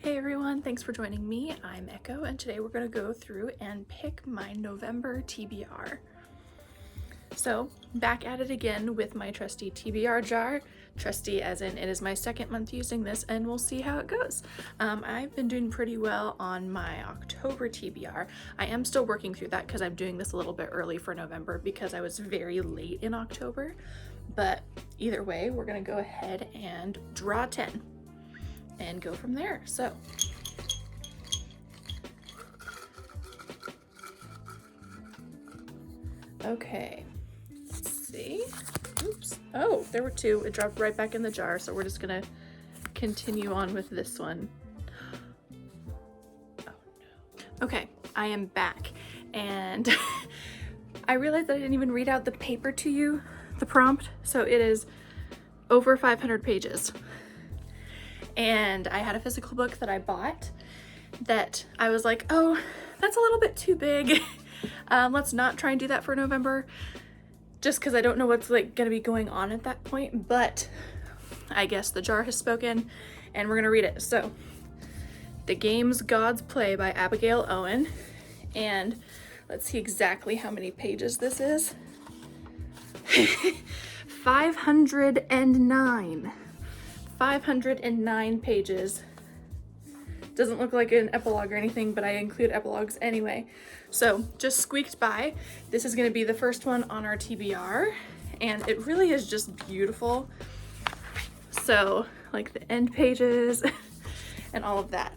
Hey everyone, thanks for joining me. I'm Echo, and today we're going to go through and pick my November TBR. So, back at it again with my trusty TBR jar. Trusty as in it is my second month using this, and we'll see how it goes. I've been doing pretty well on my October TBR. I am still working through that because I'm doing this a little bit early for November because I was very late in October. But either way, we're going to go ahead and draw 10. And go from there. So okay, let's see. Oops. Oh, there were two. It dropped right back in the jar, so we're just gonna continue on with this one. Oh no. Okay, I am back, and I realized that I didn't even read out the paper to you, the prompt. So it is over 500 pages. And I had a physical book that I bought that I was like, oh, that's a little bit too big. Let's not try and do that for November, just because I don't know what's like gonna be going on at that point. But I guess the jar has spoken, and we're gonna read it. So, The Games Gods Play by Abigail Owen, and let's see exactly how many pages this is. 509. 509 pages. Doesn't look like an epilogue or anything, but I include epilogues anyway. So just squeaked by. This is going to be the first one on our TBR, and it really is just beautiful. So like the end pages and all of that.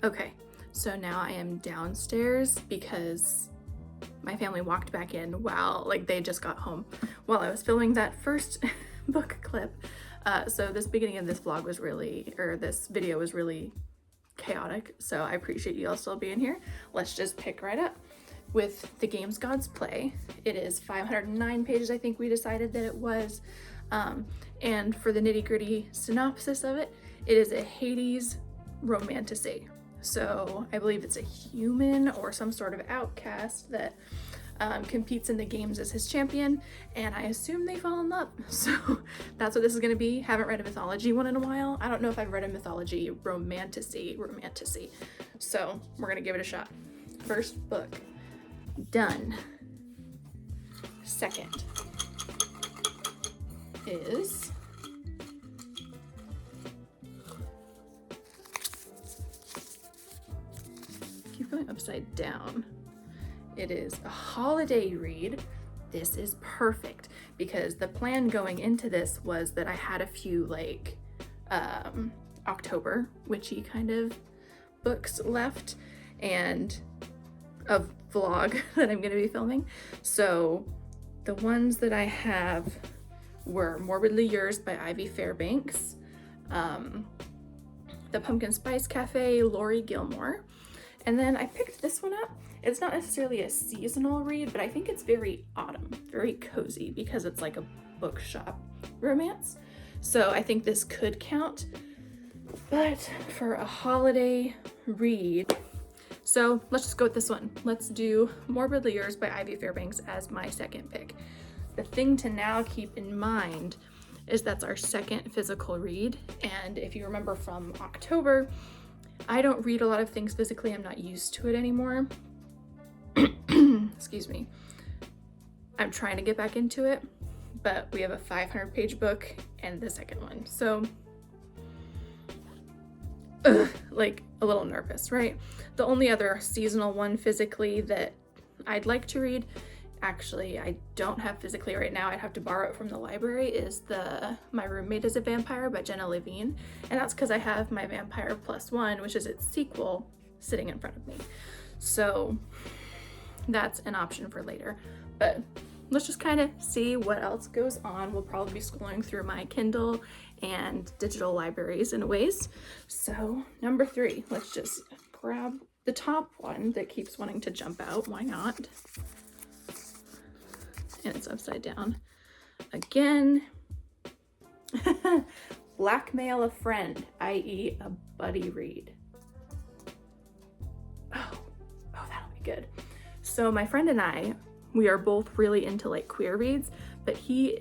Okay, so now I am downstairs because my family walked back in while like they just got home while I was filming that first book clip. So this beginning of this vlog was really, or this video was really chaotic. So I appreciate you all still being here. Let's just pick right up with The Games Gods Play. It is 509 pages, I think we decided that it was. And for the nitty gritty synopsis of it, it is a Hades romantasy. So I believe it's a human or some sort of outcast that competes in the games as his champion, and I assume they fall in love. So that's what this is going to be. Haven't read a mythology one in a while. I don't know if I've read a mythology romantasy. So we're going to give it a shot. First book done. Second is keep going upside down. It is a holiday read. This is perfect because the plan going into this was that I had a few like October witchy kind of books left and a vlog that I'm going to be filming. So the ones that I have were Morbidly Yours by Ivy Fairbanks, The Pumpkin Spice Cafe, Lori Gilmore, and then I picked this one up. It's not necessarily a seasonal read, but I think it's very autumn, very cozy because it's like a bookshop romance. So I think this could count, but for a holiday read, so let's just go with this one. Let's do Morbidly Yours by Ivy Fairbanks as my second pick. The thing to now keep in mind is that's our second physical read. And if you remember from October, I don't read a lot of things physically. I'm not used to it anymore. Excuse me. I'm trying to get back into it, but we have a 500-page book and the second one. So, like a little nervous, right? The only other seasonal one physically that I'd like to read, actually I don't have physically right now, I'd have to borrow it from the library, is My Roommate is a Vampire by Jenna Levine. And that's because I have My Vampire Plus One, which is its sequel, sitting in front of me. So that's an option for later, but let's just kind of see what else goes on. We'll probably be scrolling through my Kindle and digital libraries in ways. So number 3, let's just grab the top one that keeps wanting to jump out. Why not? And it's upside down again. Blackmail a Friend, i.e. a buddy read. Oh, that'll be good. So my friend and I, we are both really into like queer reads, but he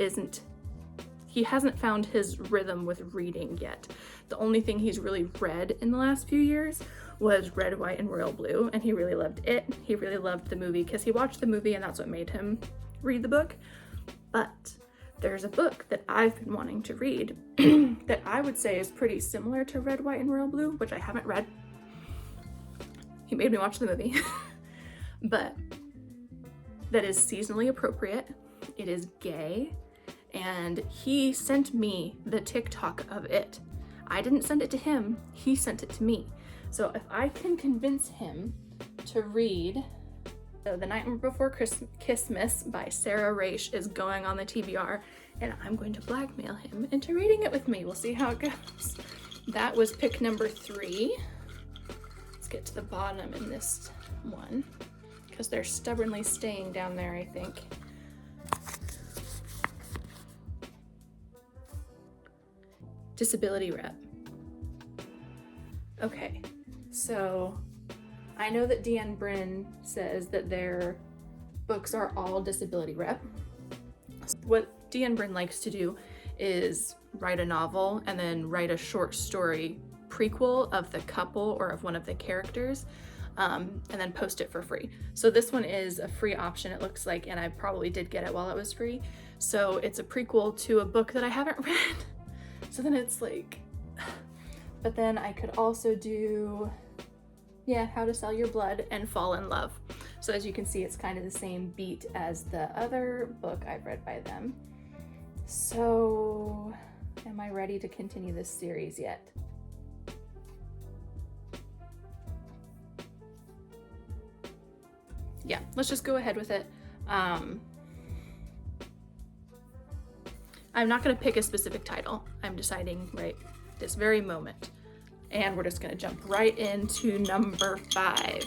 he hasn't found his rhythm with reading yet. The only thing he's really read in the last few years was Red, White, and Royal Blue, and he really loved it. He really loved the movie because he watched the movie and that's what made him read the book. But there's a book that I've been wanting to read that I would say is pretty similar to Red, White, and Royal Blue, which I haven't read. He made me watch the movie. But that is seasonally appropriate. It is gay, and he sent me the TikTok of it. I didn't send it to him, he sent it to me. So if I can convince him to read The Night Before Christmas by Sarah Raish is going on the TBR, and I'm going to blackmail him into reading it with me. We'll see how it goes. That was pick number 3. Let's get to the bottom in this one, because they're stubbornly staying down there, I think. Disability rep. Okay, so I know that Deanne Bryn says that their books are all disability rep. What Deanne Bryn likes to do is write a novel and then write a short story prequel of the couple or of one of the characters, and then post it for free. So this one is a free option, it looks like, and I probably did get it while it was free. So it's a prequel to a book that I haven't read. So then it's like, but then I could also do, How to Sell Your Blood and Fall in Love. So as you can see, it's kind of the same beat as the other book I've read by them. So am I ready to continue this series yet? Yeah, let's just go ahead with it. I'm not gonna pick a specific title. I'm deciding right this very moment. And we're just gonna jump right into number 5.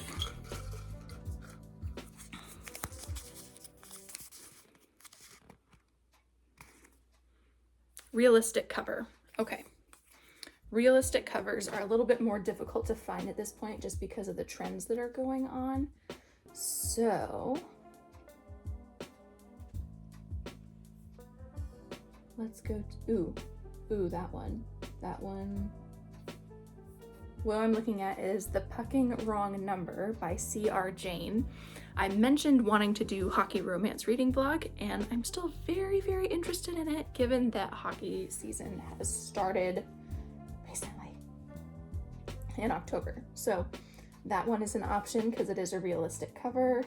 Realistic cover. Okay. Realistic covers are a little bit more difficult to find at this point just because of the trends that are going on. So let's go to, that one. What I'm looking at is The Pucking Wrong Number by C.R. Jane. I mentioned wanting to do hockey romance reading vlog, and I'm still very, very interested in it, given that hockey season has started recently in October. So that one is an option because it is a realistic cover.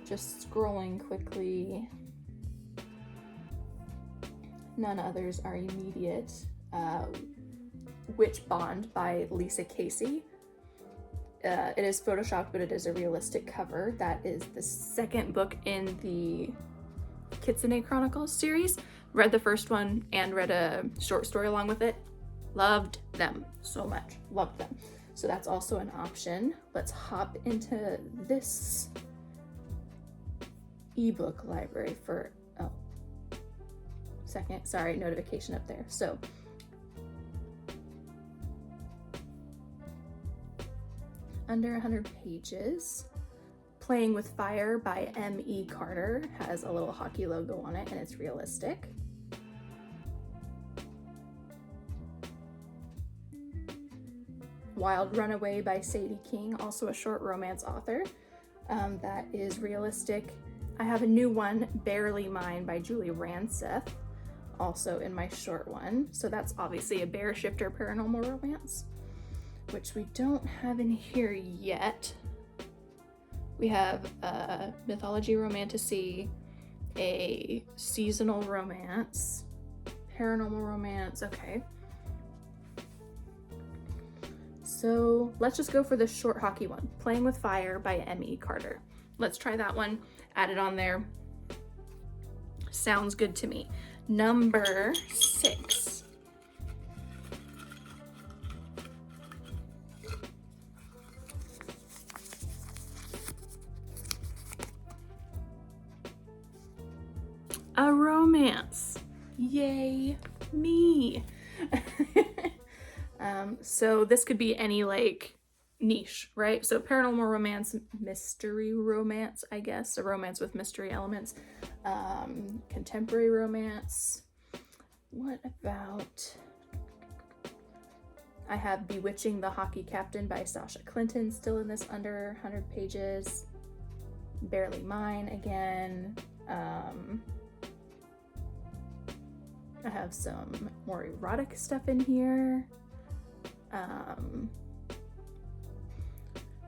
Just scrolling quickly. None others are immediate. Witch Bond by Lisa Casey. It is photoshopped, but it is a realistic cover. That is the second book in the Kitsune Chronicles series. Read the first one and read a short story along with it. Loved them so much. Loved them. So that's also an option. Let's hop into this ebook library for, second, sorry, notification up there. So under 100 pages. Playing with Fire by M.E. Carter has a little hockey logo on it, and it's realistic. Wild Runaway by Sadie King, also a short romance author. That is realistic. I have a new one, Barely Mine by Julie Ranseth, also in my short one. So that's obviously a bear shifter paranormal romance, which we don't have in here yet. We have a mythology romantasy, a seasonal romance, paranormal romance, okay. So let's just go for the short hockey one, Playing with Fire by M.E. Carter. Let's try that one, add it on there. Sounds good to me. Number 6. A romance. Yay, me. So this could be any like niche, right? So paranormal romance, mystery romance, I guess, a romance with mystery elements, contemporary romance, What about, I have Bewitching the Hockey Captain by Sasha Clinton still in this under 100 pages. Barely Mine again. I have some more erotic stuff in here.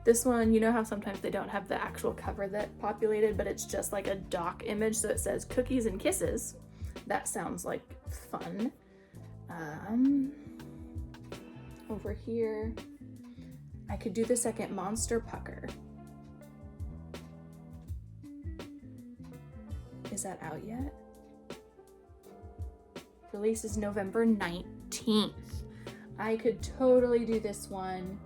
This one, you know how sometimes they don't have the actual cover that populated, but it's just like a doc image, so it says Cookies and Kisses. That sounds like fun. Over here, I could do the second Monster Pucker. Is that out yet? Release is November 19th. I could totally do this one.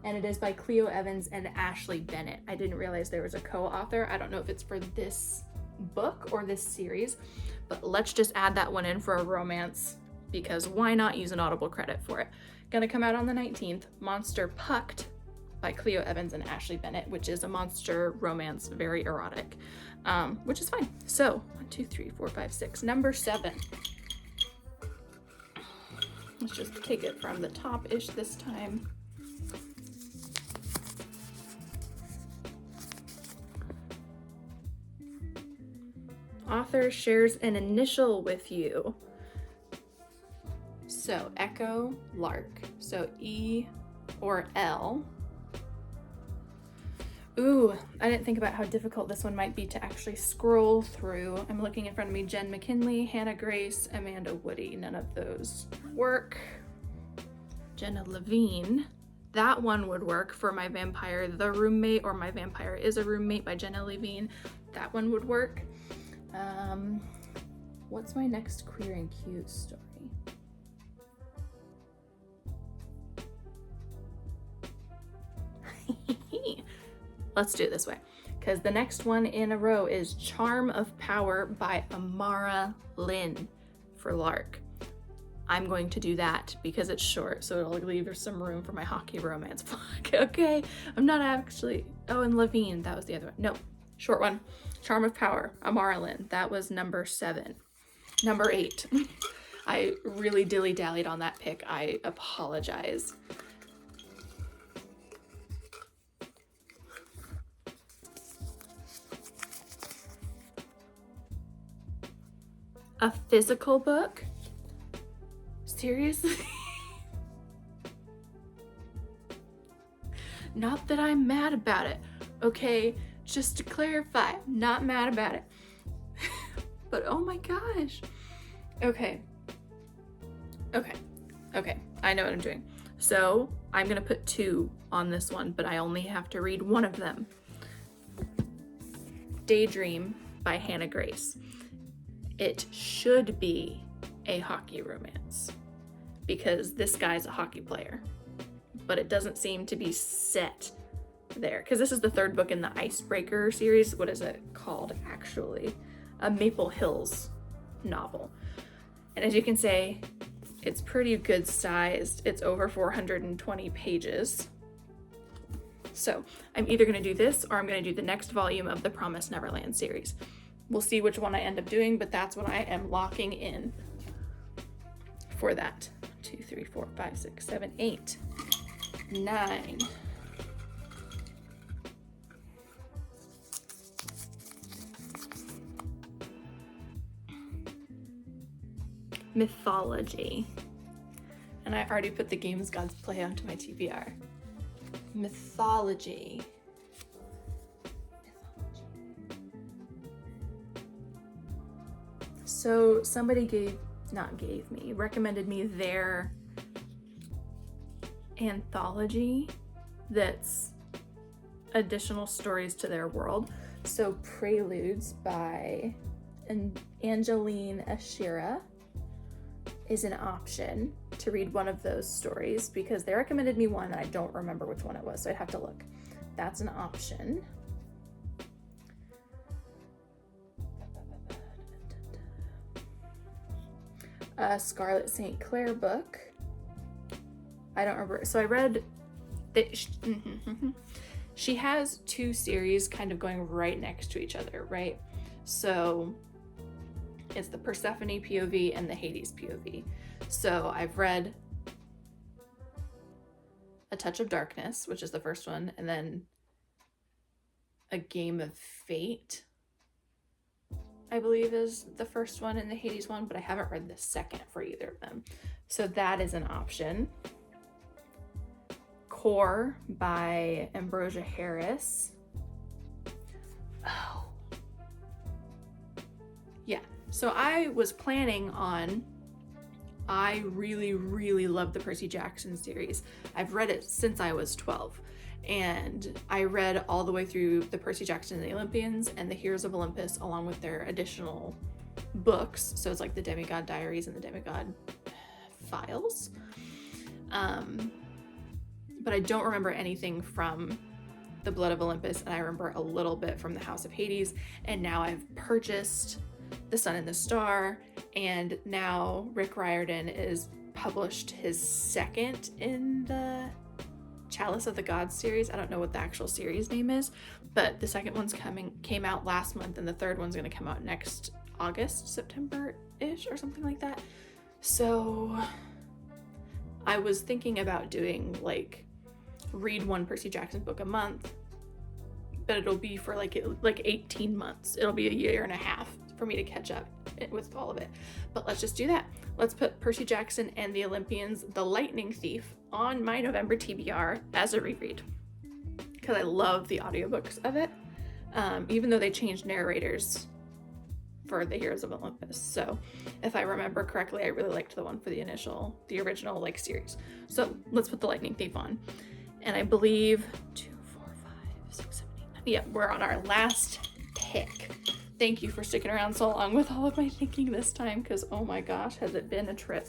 And it is by Cleo Evans and Ashley Bennett. I didn't realize there was a co-author. I don't know if it's for this book or this series, but let's just add that one in for a romance, because why not use an Audible credit for it? Gonna come out on the 19th, Monster Pucked by Cleo Evans and Ashley Bennett, which is a monster romance, very erotic, which is fine. So 1, 2, 3, 4, 5, 6. Number 7. Let's just take it from the top-ish this time. Author shares an initial with you. So Echo, Lark. So E or L. Ooh, I didn't think about how difficult this one might be to actually scroll through. I'm looking in front of me, Jen McKinley, Hannah Grace, Amanda Woody. None of those work. Jenna Levine. That one would work for My Vampire the Roommate, or My Vampire is a Roommate by Jenna Levine. That one would work. What's my next queer and cute story? Let's do it this way, because the next one in a row is Charm of Power by Amara Lynn for Lark. I'm going to do that because it's short, so it'll leave some room for my hockey romance. Fuck, okay. I'm not actually, oh, and Levine, that was the other one. No, short one. Charm of Power, Amara Lynn. That was number 7. Number 8. I really dilly-dallied on that pick. I apologize. A physical book? Seriously? Not that I'm mad about it, okay? Just to clarify, I'm not mad about it. But oh my gosh. Okay, I know what I'm doing. So I'm gonna put 2 on this one, but I only have to read one of them. Daydream by Hannah Grace. It should be a hockey romance because this guy's a hockey player, but it doesn't seem to be set there, because this is the 3rd book in the Icebreaker series. What is it called actually? A Maple Hills novel. And as you can see, it's pretty good sized. It's over 420 pages. So I'm either going to do this or I'm going to do the next volume of the Promised Neverland series. We'll see which one I end up doing, but that's what I am locking in for that. 2, 3, 4, 5, 6, 7, 8, 9. Mythology. And I already put the Games Gods Play onto my TBR. Mythology. So somebody recommended me their anthology that's additional stories to their world. So Preludes by Angeline Ashira is an option to read one of those stories, because they recommended me one and I don't remember which one it was, so I'd have to look. That's an option. A Scarlet St. Clair book. I don't remember. So I read that she has 2 series kind of going right next to each other, right? So It's the Persephone POV and the Hades POV. So I've read A Touch of Darkness, which is the first one, and then A Game of Fate, I believe, is the first one and the Hades one, but I haven't read the second for either of them. So that is an option. Core by Ambrosia Harris. Oh. Yeah. So I was planning on, I really, really love the Percy Jackson series. I've read it since I was 12. And I read all the way through the Percy Jackson and the Olympians and the Heroes of Olympus, along with their additional books. So it's like the Demigod Diaries and the Demigod Files. But I don't remember anything from the Blood of Olympus, and I remember a little bit from the House of Hades. And now I've purchased The Sun and the Star, and now Rick Riordan is published his second in the Chalice of the Gods series. I don't know what the actual series name is, but the second one's came out last month, and the third one's going to come out next August, September-ish, or something like that. So I was thinking about doing like read one Percy Jackson book a month, but it'll be for like 18 months. It'll be a year and a half for me to catch up with all of it. But let's just do that. Let's put Percy Jackson and the Olympians, The Lightning Thief, on my November TBR as a reread, because I love the audiobooks of it, even though they changed narrators for the Heroes of Olympus. So if I remember correctly, I really liked the one for the original like series. So let's put The Lightning Thief on. And I believe 2, 4, 5, 6, 7, 8, 9. Yeah, we're on our last pick. Thank you for sticking around so long with all of my thinking this time, because oh my gosh, has it been a trip.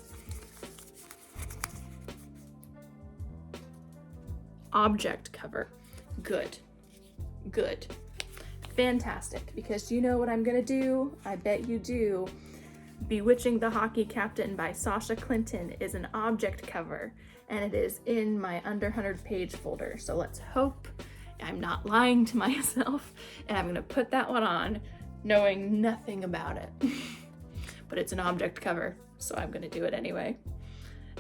Object cover. Good. Fantastic, because you know what I'm gonna do? I bet you do. Bewitching the Hockey Captain by Sasha Clinton is an object cover, and it is in my under 100 page folder. So let's hope I'm not lying to myself, and I'm gonna put that one on knowing nothing about it. But it's an object cover, so I'm gonna do it anyway.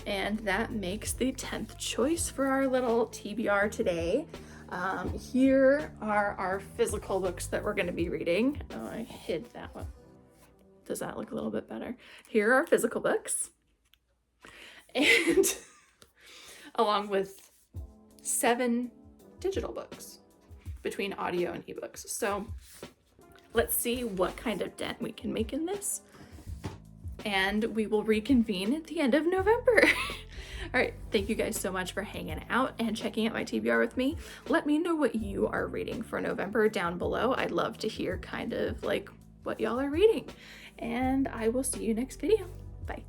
And that makes the 10th choice for our little TBR today. Here are our physical books that we're gonna be reading. Oh, I hid that one. Does that look a little bit better? Here are our physical books. And along with 7 digital books between audio and ebooks. So let's see what kind of dent we can make in this. And we will reconvene at the end of November. All right, thank you guys so much for hanging out and checking out my TBR with me. Let me know what you are reading for November down below. I'd love to hear kind of like what y'all are reading. And I will see you next video. Bye.